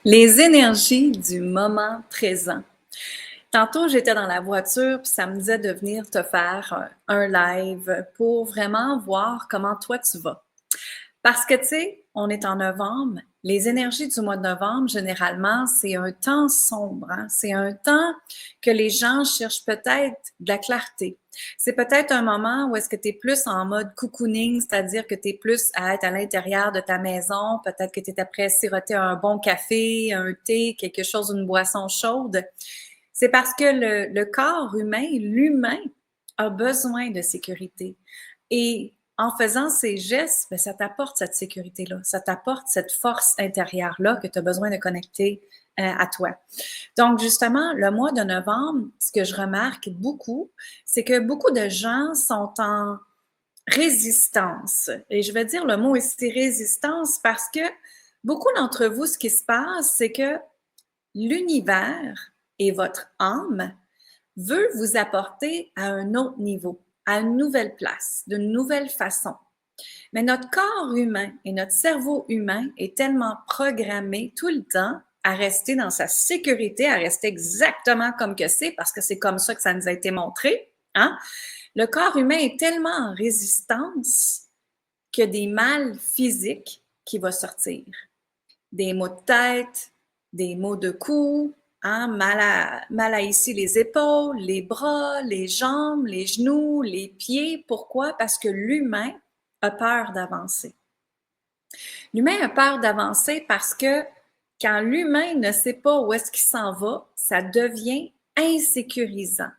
Les énergies du moment présent. Tantôt, j'étais dans la voiture, puis ça me disait de venir te faire un live pour vraiment voir comment toi tu vas. Parce que, tu sais, on est en novembre. Les énergies du mois de novembre, généralement, c'est un temps sombre. Hein? C'est un temps que les gens cherchent peut-être de la clarté. C'est peut-être un moment où est-ce que tu es plus en mode cocooning, c'est-à-dire que tu es plus à être à l'intérieur de ta maison. Peut-être que tu es après siroter un bon café, un thé, quelque chose, une boisson chaude. C'est parce que le corps humain, l'humain, a besoin de sécurité. Et en faisant ces gestes, bien, ça t'apporte cette sécurité-là, ça t'apporte cette force intérieure-là que tu as besoin de connecter à toi. Donc, justement, le mois de novembre, ce que je remarque beaucoup, c'est que beaucoup de gens sont en résistance. Et je vais dire le mot ici résistance parce que beaucoup d'entre vous, ce qui se passe, c'est que l'univers et votre âme veut vous apporter à un autre niveau, à une nouvelle place, d'une nouvelle façon. Mais notre corps humain et notre cerveau humain est tellement programmé tout le temps à rester dans sa sécurité, à rester exactement comme que c'est, parce que c'est comme ça que ça nous a été montré. Hein? Le corps humain est tellement en résistance qu'il y a des mal physiques qui vont sortir. Des maux de tête, des maux de cou, hein, mal à ici les épaules, les bras, les jambes, les genoux, les pieds. Pourquoi? Parce que l'humain a peur d'avancer. L'humain a peur d'avancer parce que quand l'humain ne sait pas où est-ce qu'il s'en va, ça devient insécurisant.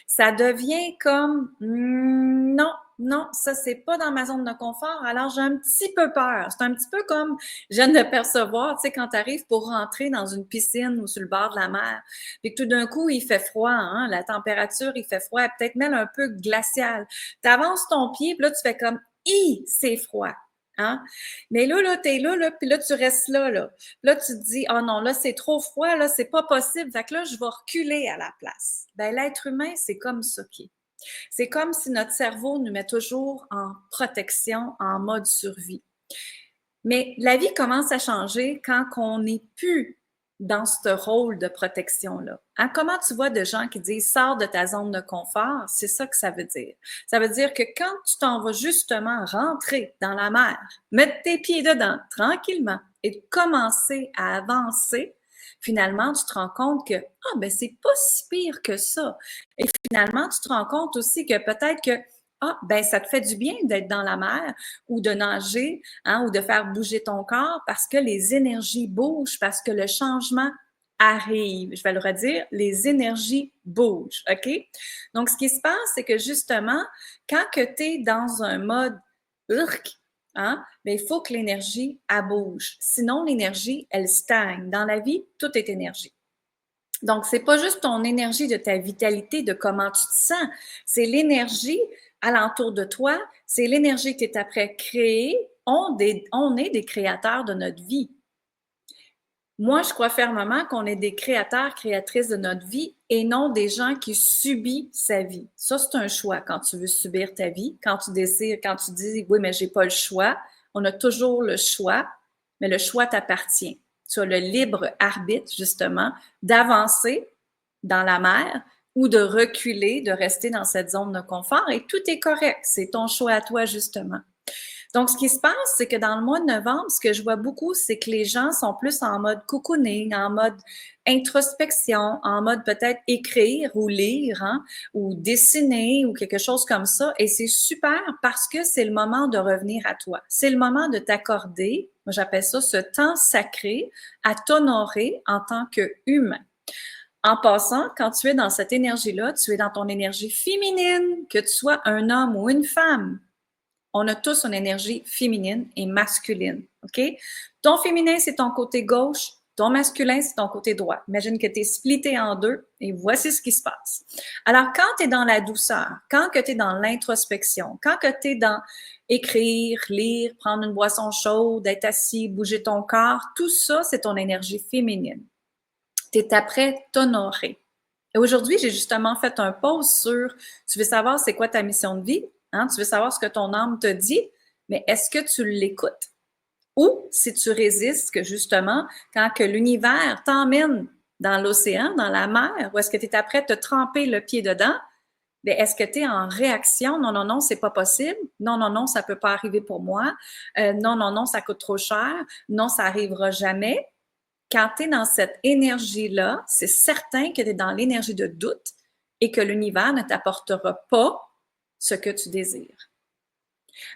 Ça devient comme non, non, ça c'est pas dans ma zone de confort, alors j'ai un petit peu peur. C'est un petit peu comme je viens de percevoir, tu sais, quand tu arrives pour rentrer dans une piscine ou sur le bord de la mer, puis que tout d'un coup il fait froid, hein, la température il fait froid, peut-être même un peu glacial. Tu avances ton pied, puis là tu fais comme c'est froid. Hein? Mais là, t'es là, puis là, tu restes là, là. Là, tu te dis, oh non, là, c'est trop froid, là, c'est pas possible. Fait que là, je vais reculer à la place. Ben, l'être humain, c'est comme ça qui est. C'est comme si notre cerveau nous met toujours en protection, en mode survie. Mais la vie commence à changer quand on n'est plus dans ce rôle de protection-là. Hein? Comment tu vois de gens qui disent sors de ta zone de confort? C'est ça que ça veut dire. Ça veut dire que quand tu t'en vas justement rentrer dans la mer, mettre tes pieds dedans tranquillement et commencer à avancer, finalement, tu te rends compte que ben c'est pas si pire que ça. Et finalement, tu te rends compte aussi que peut-être que ben ça te fait du bien d'être dans la mer ou de nager, hein, ou de faire bouger ton corps parce que les énergies bougent, parce que le changement arrive. Je vais le redire, les énergies bougent, OK? Donc, ce qui se passe, c'est que justement, quand tu es dans un mode urk, hein, bien, il faut que l'énergie, elle bouge. Sinon, l'énergie, elle stagne. Dans la vie, tout est énergie. Donc, c'est pas juste ton énergie de ta vitalité, de comment tu te sens, c'est l'énergie alentour de toi, c'est l'énergie que tu es après créée. On est des créateurs de notre vie. Moi, je crois fermement qu'on est des créateurs, créatrices de notre vie et non des gens qui subissent sa vie. Ça, c'est un choix quand tu veux subir ta vie, quand tu décides, quand tu dis oui, mais j'ai pas le choix. On a toujours le choix, mais le choix t'appartient. Tu as le libre arbitre, justement, d'avancer dans la mer ou de reculer, de rester dans cette zone de confort et tout est correct. C'est ton choix à toi, justement. Donc, ce qui se passe, c'est que dans le mois de novembre, ce que je vois beaucoup, c'est que les gens sont plus en mode cocooning, en mode introspection, en mode peut-être écrire ou lire, hein, ou dessiner ou quelque chose comme ça. Et c'est super parce que c'est le moment de revenir à toi. C'est le moment de t'accorder, moi j'appelle ça ce temps sacré, à t'honorer en tant qu'humain. En passant, quand tu es dans cette énergie-là, tu es dans ton énergie féminine, que tu sois un homme ou une femme. On a tous une énergie féminine et masculine, OK? Ton féminin, c'est ton côté gauche. Ton masculin, c'est ton côté droit. Imagine que tu es splitté en deux et voici ce qui se passe. Alors, quand tu es dans la douceur, quand tu es dans l'introspection, quand tu es dans écrire, lire, prendre une boisson chaude, être assis, bouger ton corps, tout ça, c'est ton énergie féminine. Tu es après t'honorer. Et aujourd'hui, j'ai justement fait un post sur tu veux savoir c'est quoi ta mission de vie, hein? Tu veux savoir ce que ton âme te dit, mais est-ce que tu l'écoutes? Ou si tu résistes, que justement, quand que l'univers t'emmène dans l'océan, dans la mer, ou est-ce que tu es prêt à te tremper le pied dedans, bien, est-ce que tu es en réaction? Non, non, non, c'est pas possible. Non, non, non, ça peut pas arriver pour moi. Non, non, non, ça coûte trop cher. Non, ça arrivera jamais. Quand tu es dans cette énergie-là, c'est certain que tu es dans l'énergie de doute et que l'univers ne t'apportera pas ce que tu désires.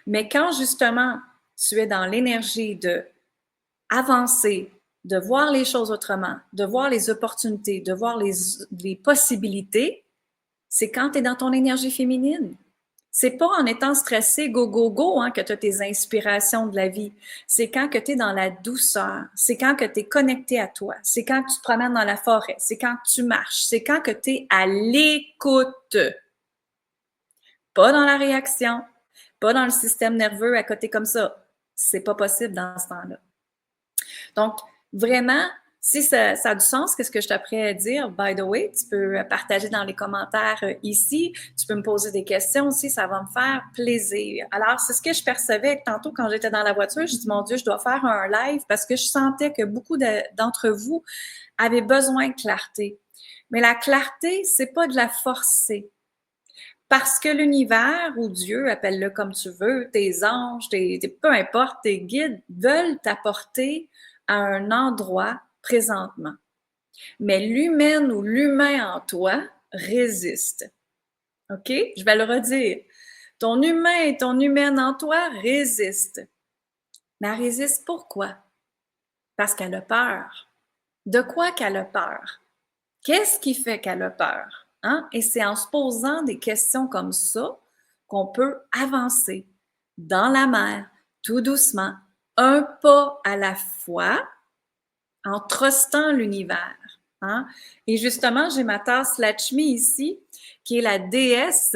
Mais quand justement tu es dans l'énergie de avancer, de voir les choses autrement, de voir les opportunités, de voir les possibilités, c'est quand tu es dans ton énergie féminine. C'est pas en étant stressé, go, go, go, hein, que tu as tes inspirations de la vie. C'est quand que tu es dans la douceur. C'est quand que tu es connecté à toi. C'est quand tu te promènes dans la forêt. C'est quand tu marches. C'est quand que tu es à l'écoute. Pas dans la réaction. Pas dans le système nerveux à côté comme ça. C'est pas possible dans ce temps-là. Donc, vraiment, si ça a du sens, qu'est-ce que je t'apprends à dire? By the way, tu peux partager dans les commentaires ici. Tu peux me poser des questions aussi. Ça va me faire plaisir. Alors, c'est ce que je percevais tantôt quand j'étais dans la voiture. Je dis, mon Dieu, je dois faire un live parce que je sentais que beaucoup d'entre vous avaient besoin de clarté. Mais la clarté, c'est pas de la forcer. Parce que l'univers ou Dieu, appelle-le comme tu veux, tes anges, peu importe, tes guides veulent t'apporter à un endroit présentement. Mais l'humaine ou l'humain en toi résiste. OK? Je vais le redire. Ton humain et ton humaine en toi résiste. Mais elle résiste pourquoi? Parce qu'elle a peur. De quoi qu'elle a peur? Qu'est-ce qui fait qu'elle a peur? Hein? Et c'est en se posant des questions comme ça qu'on peut avancer dans la mer, tout doucement, un pas à la fois, en trustant l'univers. Hein? Et justement, j'ai ma tasse Lakshmi ici, qui est la déesse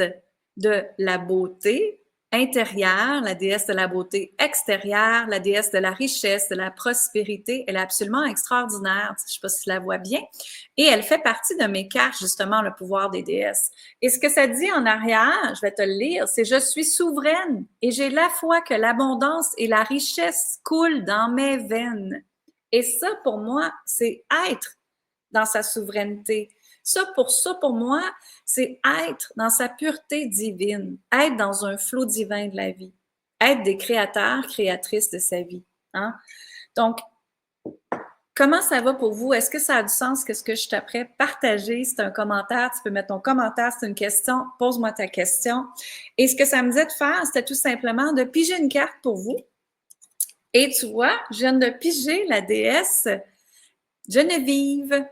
de la beauté intérieure, la déesse de la beauté extérieure, la déesse de la richesse, de la prospérité. Elle est absolument extraordinaire. Je ne sais pas si tu la vois bien. Et elle fait partie de mes cartes, justement, le pouvoir des déesses. Et ce que ça dit en arrière, je vais te le lire, c'est « Je suis souveraine et j'ai la foi que l'abondance et la richesse coulent dans mes veines. » Et ça, pour moi, c'est être dans sa souveraineté. Ça, pour moi, c'est être dans sa pureté divine, être dans un flot divin de la vie, être des créateurs, créatrices de sa vie. Hein? Donc, comment ça va pour vous? Est-ce que ça a du sens que ce que je t'apprête partager? C'est un commentaire, tu peux mettre ton commentaire, c'est une question, pose-moi ta question. Et ce que ça me disait de faire, c'était tout simplement de piger une carte pour vous. Et tu vois, je viens de piger la déesse Geneviève.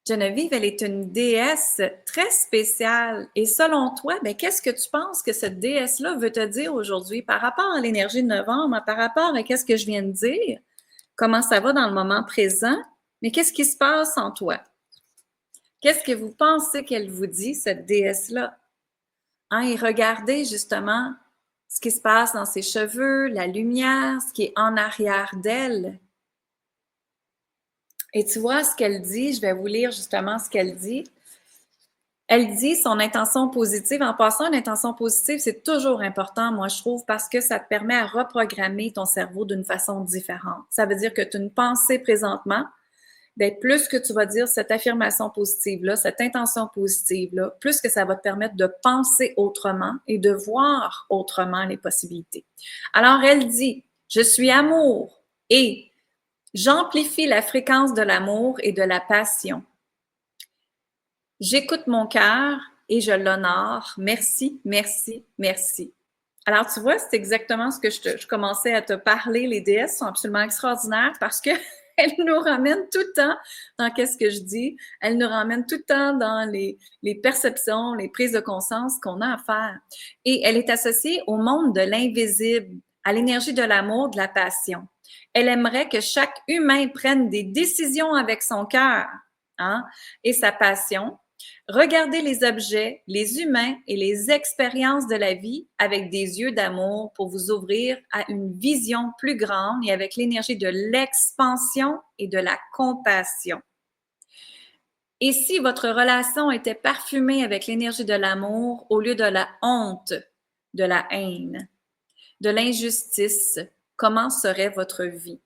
Geneviève, elle est une déesse très spéciale. Et selon toi, ben, qu'est-ce que tu penses que cette déesse-là veut te dire aujourd'hui par rapport à l'énergie de novembre, par rapport à qu'est-ce que je viens de dire? Comment ça va dans le moment présent? Mais qu'est-ce qui se passe en toi? Qu'est-ce que vous pensez qu'elle vous dit, cette déesse-là? Hein, et regardez justement ce qui se passe dans ses cheveux, la lumière, ce qui est en arrière d'elle. Et tu vois ce qu'elle dit, je vais vous lire justement ce qu'elle dit. Elle dit son intention positive. En passant, une intention positive, c'est toujours important, moi, je trouve, parce que ça te permet à reprogrammer ton cerveau d'une façon différente. Ça veut dire que tu as une pensée présentement, bien, plus que tu vas dire cette affirmation positive-là, cette intention positive-là, plus que ça va te permettre de penser autrement et de voir autrement les possibilités. Alors, elle dit, je suis amour et j'amplifie la fréquence de l'amour et de la passion. J'écoute mon cœur et je l'honore. Merci, merci, merci. Alors, tu vois, c'est exactement ce que je commençais à te parler. Les déesses sont absolument extraordinaires parce que elles nous ramènent tout le temps dans qu'est-ce que je dis. Elles nous ramènent tout le temps dans les perceptions, les prises de conscience qu'on a à faire. Et elle est associée au monde de l'invisible, à l'énergie de l'amour, de la passion. Elle aimerait que chaque humain prenne des décisions avec son cœur, hein, et sa passion. Regardez les objets, les humains et les expériences de la vie avec des yeux d'amour pour vous ouvrir à une vision plus grande et avec l'énergie de l'expansion et de la compassion. Et si votre relation était parfumée avec l'énergie de l'amour au lieu de la honte, de la haine, de l'injustice, comment serait votre vie?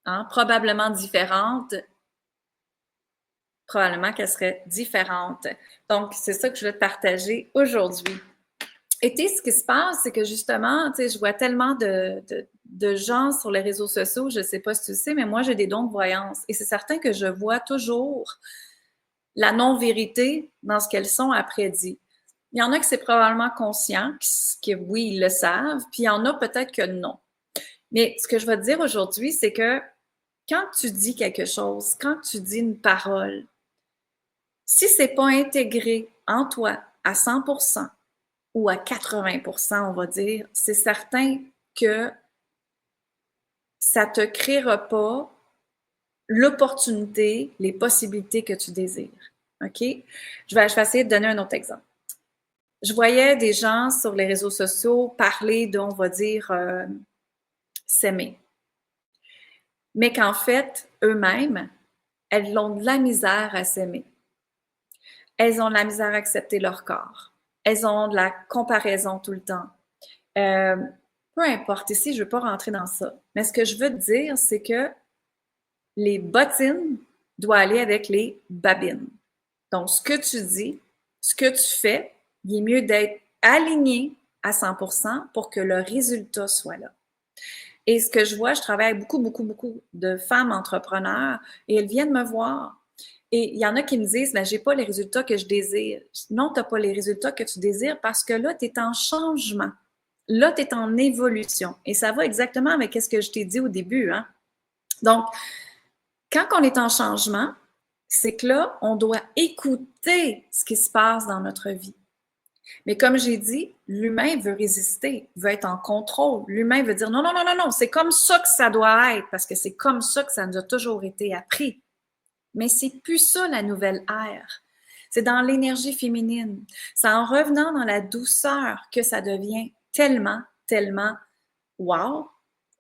Hein? Probablement différente. Probablement qu'elle serait différente. Donc, c'est ça que je vais te partager aujourd'hui. Et tu sais, ce qui se passe, c'est que justement, tu sais, je vois tellement de gens sur les réseaux sociaux, je ne sais pas si tu le sais, mais moi, j'ai des dons de voyance. Et c'est certain que je vois toujours la non-vérité dans ce qu'elles sont après dit. Il y en a que c'est probablement conscient, que oui, ils le savent, puis il y en a peut-être que non. Mais ce que je vais te dire aujourd'hui, c'est que quand tu dis quelque chose, quand tu dis une parole, si c'est pas intégré en toi à 100% ou à 80%, on va dire, c'est certain que ça te créera pas l'opportunité, les possibilités que tu désires. OK? Je vais essayer de donner un autre exemple. Je voyais des gens sur les réseaux sociaux parler de, on va dire, s'aimer. Mais qu'en fait, eux-mêmes, elles ont de la misère à s'aimer. Elles ont de la misère à accepter leur corps. Elles ont de la comparaison tout le temps. Euh, Peu importe, ici, je ne veux pas rentrer dans ça. Mais ce que je veux te dire, c'est que les bottines doivent aller avec les babines. Donc, ce que tu dis, ce que tu fais, il est mieux d'être aligné à 100% pour que le résultat soit là. Et ce que je vois, je travaille avec beaucoup de femmes entrepreneurs et elles viennent me voir. Et il y en a qui me disent, ben, j'ai pas les résultats que je désire. Non, tu n'as pas les résultats que tu désires parce que là, tu es en changement. Là, tu es en évolution. Et ça va exactement avec ce que je t'ai dit au début. Hein? Donc, quand on est en changement, c'est que là, on doit écouter ce qui se passe dans notre vie. Mais comme j'ai dit, l'humain veut résister, veut être en contrôle. L'humain veut dire non, non, non, non, non, c'est comme ça que ça doit être, parce que c'est comme ça que ça nous a toujours été appris. Mais c'est plus ça la nouvelle ère. C'est dans l'énergie féminine. C'est en revenant dans la douceur que ça devient tellement wow,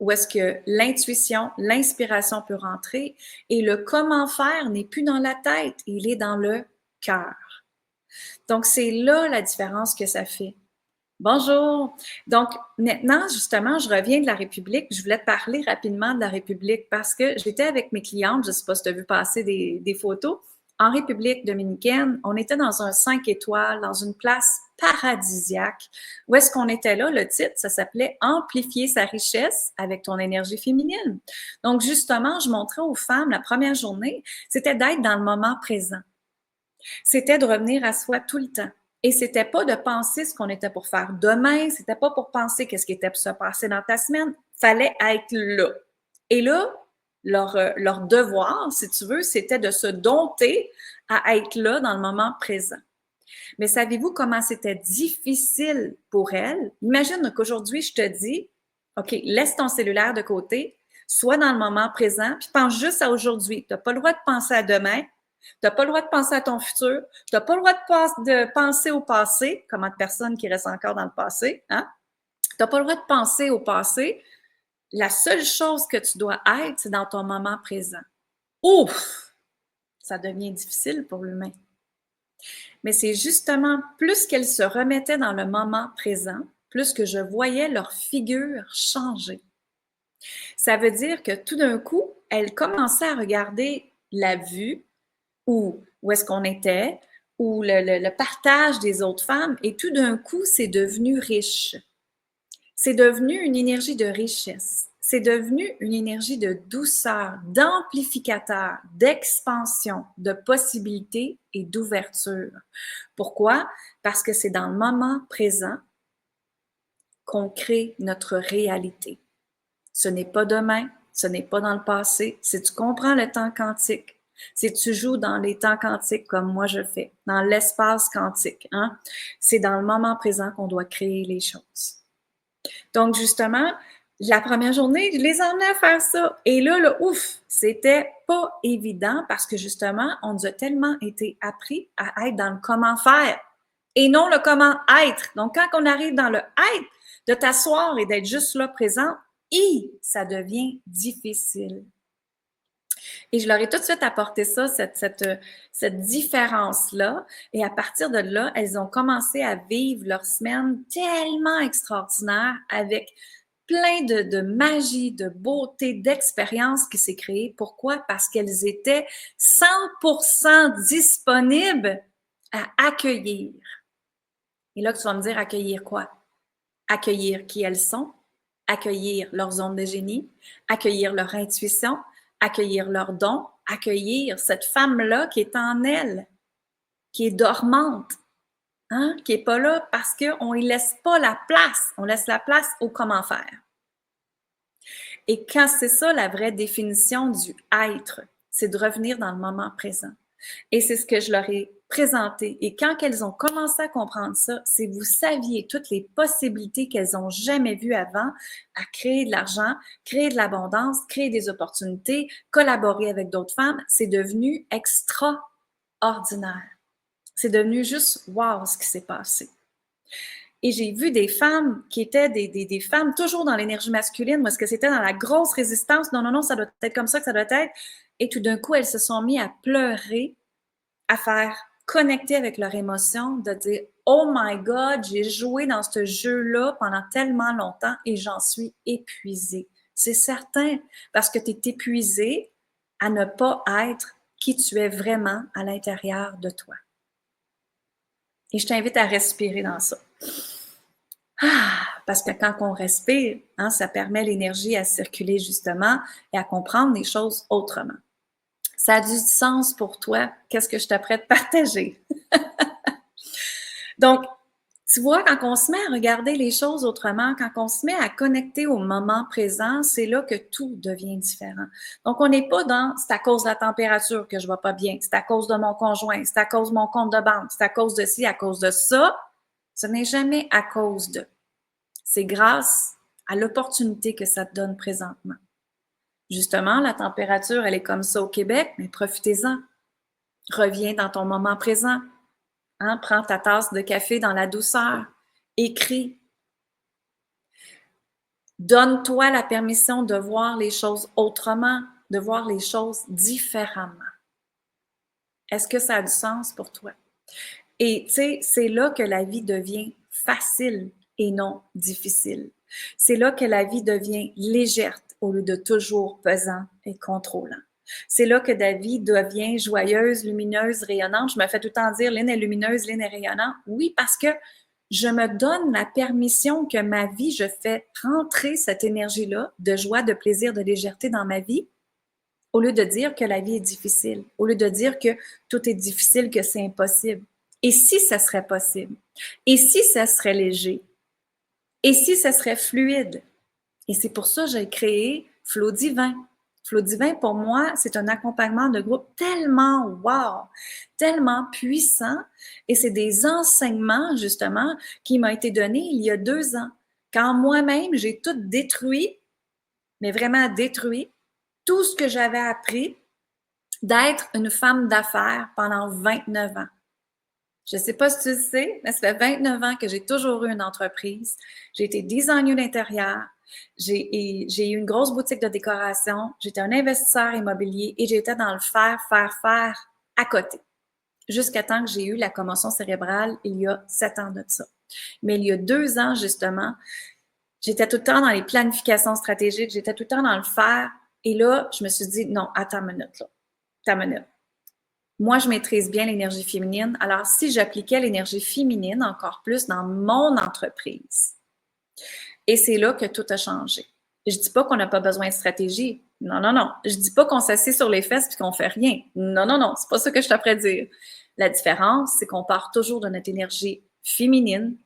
où est-ce que l'intuition, l'inspiration peut rentrer et le comment faire n'est plus dans la tête, il est dans le cœur. Donc, c'est là la différence que ça fait. Bonjour. Donc, maintenant, justement, je reviens de la République. Je voulais te parler rapidement de la République parce que j'étais avec mes clientes, je ne sais pas si tu as vu passer des photos, en République dominicaine. On était dans un 5 étoiles, dans une place paradisiaque. Où est-ce qu'on était là? Le titre, ça s'appelait Amplifier sa richesse avec ton énergie féminine. Donc, justement, je montrais aux femmes la première journée, c'était d'être dans le moment présent. C'était de revenir à soi tout le temps. Et c'était pas de penser ce qu'on était pour faire demain, c'était pas pour penser qu'est-ce qui était pour se passer dans ta semaine. Fallait être là. Et là, leur devoir, si tu veux, c'était de se dompter à être là dans le moment présent. Mais savez-vous comment c'était difficile pour elles? Imagine qu'aujourd'hui, je te dis, OK, laisse ton cellulaire de côté, sois dans le moment présent, puis pense juste à aujourd'hui. Tu n'as pas le droit de penser à demain, tu n'as pas le droit de penser à ton futur. Tu n'as pas le droit de penser au passé. Comment de personnes qui restent encore dans le passé? Hein? Tu n'as pas le droit de penser au passé. La seule chose que tu dois être, c'est dans ton moment présent. Ouf! Ça devient difficile pour l'humain. Mais c'est justement plus qu'elles se remettaient dans le moment présent, plus que je voyais leur figure changer. Ça veut dire que tout d'un coup, elles commençaient à regarder la vue, où est-ce qu'on était, ou le partage des autres femmes, et tout d'un coup, c'est devenu riche. C'est devenu une énergie de richesse. C'est devenu une énergie de douceur, d'amplificateur, d'expansion, de possibilités et d'ouverture. Pourquoi? Parce que c'est dans le moment présent qu'on crée notre réalité. Ce n'est pas demain, ce n'est pas dans le passé. Si tu comprends le temps quantique, si tu joues dans les temps quantiques comme moi je fais, dans l'espace quantique, hein, c'est dans le moment présent qu'on doit créer les choses. Donc, justement, la première journée, je les emmenais à faire ça. Et là, ouf, c'était pas évident parce que justement, on nous a tellement été appris à être dans le comment faire et non le comment être. Donc, quand on arrive dans le être, de t'asseoir et d'être juste là présent, ça devient difficile. Et je leur ai tout de suite apporté ça, cette différence-là. Et à partir de là, elles ont commencé à vivre leur semaine tellement extraordinaire avec plein de magie, de beauté, d'expérience qui s'est créée. Pourquoi? Parce qu'elles étaient 100% disponibles à accueillir. Et là, tu vas me dire accueillir quoi? Accueillir qui elles sont, accueillir leurs zones de génie, accueillir leur intuition, accueillir leurs dons, accueillir cette femme-là qui est en elle, qui est dormante, hein, qui n'est pas là parce qu'on ne laisse pas la place, on laisse la place au comment faire. Et quand c'est ça la vraie définition du être, c'est de revenir dans le moment présent. Et c'est ce que je leur ai présenté. Et quand elles ont commencé à comprendre ça, c'est vous saviez toutes les possibilités qu'elles n'ont jamais vues avant à créer de l'argent, créer de l'abondance, créer des opportunités, collaborer avec d'autres femmes. C'est devenu extraordinaire. C'est devenu juste wow ce qui s'est passé. Et j'ai vu des femmes qui étaient des femmes toujours dans l'énergie masculine, ou est-ce que c'était dans la grosse résistance? Non, non, non, ça doit être comme ça que ça doit être. Et tout d'un coup, elles se sont mises à pleurer, à faire connecter avec leurs émotions, de dire « Oh my God, j'ai joué dans ce jeu-là pendant tellement longtemps et j'en suis épuisée. » C'est certain, parce que tu es épuisée à ne pas être qui tu es vraiment à l'intérieur de toi. Et je t'invite à respirer dans ça. Parce que quand on respire, hein, ça permet l'énergie à circuler justement et à comprendre les choses autrement. Ça a du sens pour toi? Qu'est-ce que je t'apprête à partager? Donc, tu vois, quand on se met à regarder les choses autrement, quand on se met à connecter au moment présent, c'est là que tout devient différent. Donc, on n'est pas dans « c'est à cause de la température que je ne vais pas bien, c'est à cause de mon conjoint, c'est à cause de mon compte de banque, c'est à cause de ci, à cause de ça ». Ce n'est jamais à cause de. C'est grâce à l'opportunité que ça te donne présentement. Justement, la température, elle est comme ça au Québec, mais profitez-en. Reviens dans ton moment présent. Hein? Prends ta tasse de café dans la douceur. Écris. Donne-toi la permission de voir les choses autrement, de voir les choses différemment. Est-ce que ça a du sens pour toi? Et tu sais, c'est là que la vie devient facile et non difficile. C'est là que la vie devient légère au lieu de toujours pesant et contrôlant. C'est là que la vie devient joyeuse, lumineuse, rayonnante. Je me fais tout le temps dire, Lynn est lumineuse, Lynn est rayonnante. Oui, parce que je me donne la permission que ma vie, je fais rentrer cette énergie-là de joie, de plaisir, de légèreté dans ma vie, au lieu de dire que la vie est difficile, au lieu de dire que tout est difficile, que c'est impossible. Et si ça serait possible? Et si ça serait léger? Et si ça serait fluide? Et c'est pour ça que j'ai créé Flow Divin. Flow Divin, pour moi, c'est un accompagnement de groupe tellement wow, tellement puissant. Et c'est des enseignements, justement, qui m'ont été donnés il y a 2 ans. Quand moi-même, j'ai tout détruit, mais vraiment détruit, tout ce que j'avais appris d'être une femme d'affaires pendant 29 ans. Je ne sais pas si tu le sais, mais ça fait 29 ans que j'ai toujours eu une entreprise. J'ai été designer d'intérieur. J'ai eu une grosse boutique de décoration. J'étais un investisseur immobilier et j'étais dans le faire à côté. Jusqu'à temps que j'ai eu la commotion cérébrale il y a 7 ans de ça. Mais il y a 2 ans, justement, j'étais tout le temps dans les planifications stratégiques, j'étais tout le temps dans le faire. Et là, je me suis dit, non, attends une minute, là. Attends une minute. Moi, je maîtrise bien l'énergie féminine. Alors, si j'appliquais l'énergie féminine encore plus dans mon entreprise, et c'est là que tout a changé. Je dis pas qu'on n'a pas besoin de stratégie. Non, non, non. Je dis pas qu'on s'assied sur les fesses puis qu'on fait rien. Non, non, non. C'est pas ça que je t'apprête à dire. La différence, c'est qu'on part toujours de notre énergie féminine,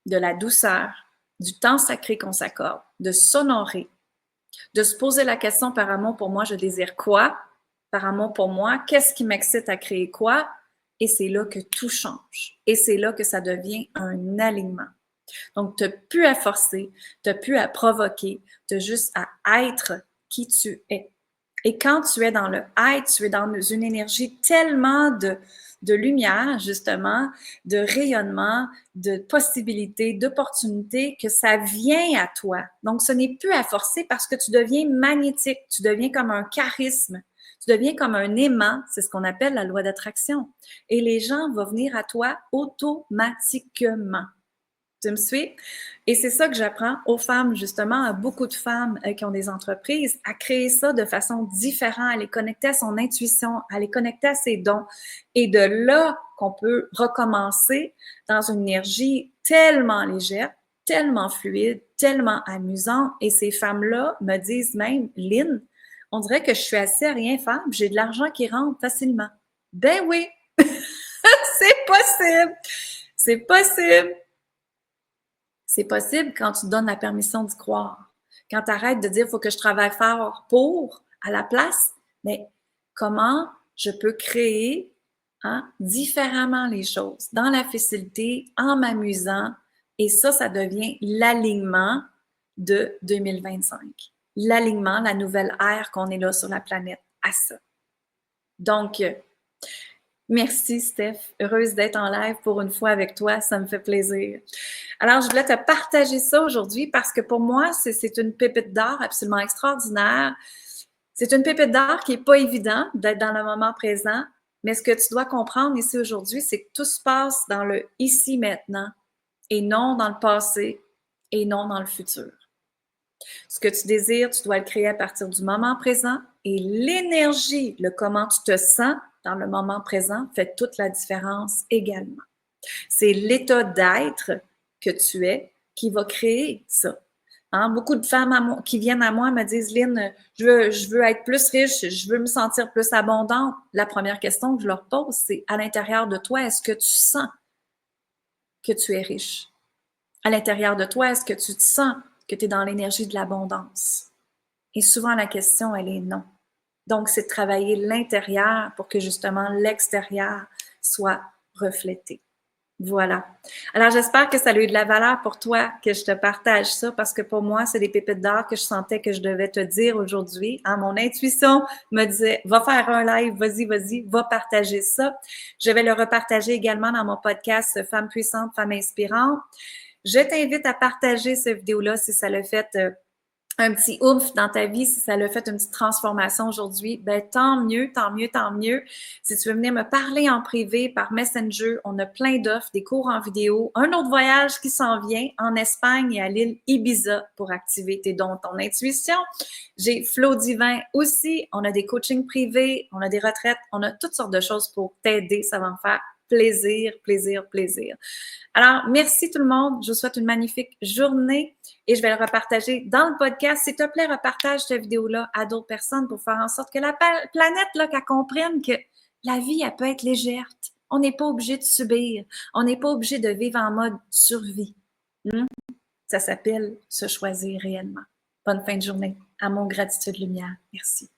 de la douceur, du temps sacré qu'on s'accorde, de s'honorer, de se poser la question par amour pour moi, je désire quoi? Par amour pour moi, qu'est-ce qui m'excite à créer quoi? Et c'est là que tout change. Et c'est là que ça devient un alignement. Donc, tu n'as plus à forcer, tu n'as plus à provoquer, tu as juste à être qui tu es. Et quand tu es dans le être, tu es dans une énergie tellement de lumière, justement, de rayonnement, de possibilités, d'opportunités, que ça vient à toi. Donc, ce n'est plus à forcer parce que tu deviens magnétique, tu deviens comme un charisme, tu deviens comme un aimant, c'est ce qu'on appelle la loi d'attraction. Et les gens vont venir à toi automatiquement. Tu me suis? Et c'est ça que j'apprends aux femmes, justement, à beaucoup de femmes qui ont des entreprises, à créer ça de façon différente, à les connecter à son intuition, à les connecter à ses dons. Et de là qu'on peut recommencer dans une énergie tellement légère, tellement fluide, tellement amusante. Et ces femmes-là me disent même, Lynn, on dirait que je suis assise à rien faire, puis j'ai de l'argent qui rentre facilement. Ben oui, c'est possible. C'est possible. C'est possible quand tu te donnes la permission d'y croire. Quand tu arrêtes de dire il faut que je travaille fort pour, à la place, mais comment je peux créer différemment les choses, dans la facilité, en m'amusant, et ça devient l'alignement de 2025. L'alignement, la nouvelle ère qu'on est là sur la planète à ça. Donc, merci, Steph. Heureuse d'être en live pour une fois avec toi. Ça me fait plaisir. Alors, je voulais te partager ça aujourd'hui parce que pour moi, c'est une pépite d'art absolument extraordinaire. C'est une pépite d'art qui n'est pas évident d'être dans le moment présent. Mais ce que tu dois comprendre ici aujourd'hui, c'est que tout se passe dans le ici maintenant et non dans le passé et non dans le futur. Ce que tu désires, tu dois le créer à partir du moment présent et l'énergie, le comment tu te sens dans le moment présent fait toute la différence également. C'est l'état d'être que tu es qui va créer ça. Hein? Beaucoup de femmes qui viennent à moi me disent, Lynn, je veux être plus riche, je veux me sentir plus abondante. La première question que je leur pose, c'est à l'intérieur de toi, est-ce que tu sens que tu es riche? À l'intérieur de toi, est-ce que tu te sens que tu es dans l'énergie de l'abondance? Et souvent, la question, elle est non. Donc, c'est de travailler l'intérieur pour que justement l'extérieur soit reflété. Voilà. Alors, j'espère que ça a eu de la valeur pour toi, que je te partage ça, parce que pour moi, c'est des pépites d'or que je sentais que je devais te dire aujourd'hui. Hein, mon intuition me disait, va faire un live, vas-y, va partager ça. Je vais le repartager également dans mon podcast Femmes puissantes, Femmes inspirantes. Je t'invite à partager cette vidéo-là si ça l'a fait un petit oomph dans ta vie, si ça l'a fait une petite transformation aujourd'hui, ben tant mieux, tant mieux, tant mieux. Si tu veux venir me parler en privé par Messenger, on a plein d'offres, des cours en vidéo, un autre voyage qui s'en vient en Espagne et à l'île Ibiza pour activer tes dons, ton intuition. J'ai Flow Divin aussi, on a des coachings privés, on a des retraites, on a toutes sortes de choses pour t'aider, ça va me faire plaisir, plaisir, plaisir. Alors, merci tout le monde. Je vous souhaite une magnifique journée et je vais le repartager dans le podcast. S'il te plaît, repartage cette vidéo-là à d'autres personnes pour faire en sorte que la planète, là, qu'elle comprenne que la vie, elle peut être légère. On n'est pas obligé de subir. On n'est pas obligé de vivre en mode survie. Ça s'appelle se choisir réellement. Bonne fin de journée. À mon gratitude lumière. Merci.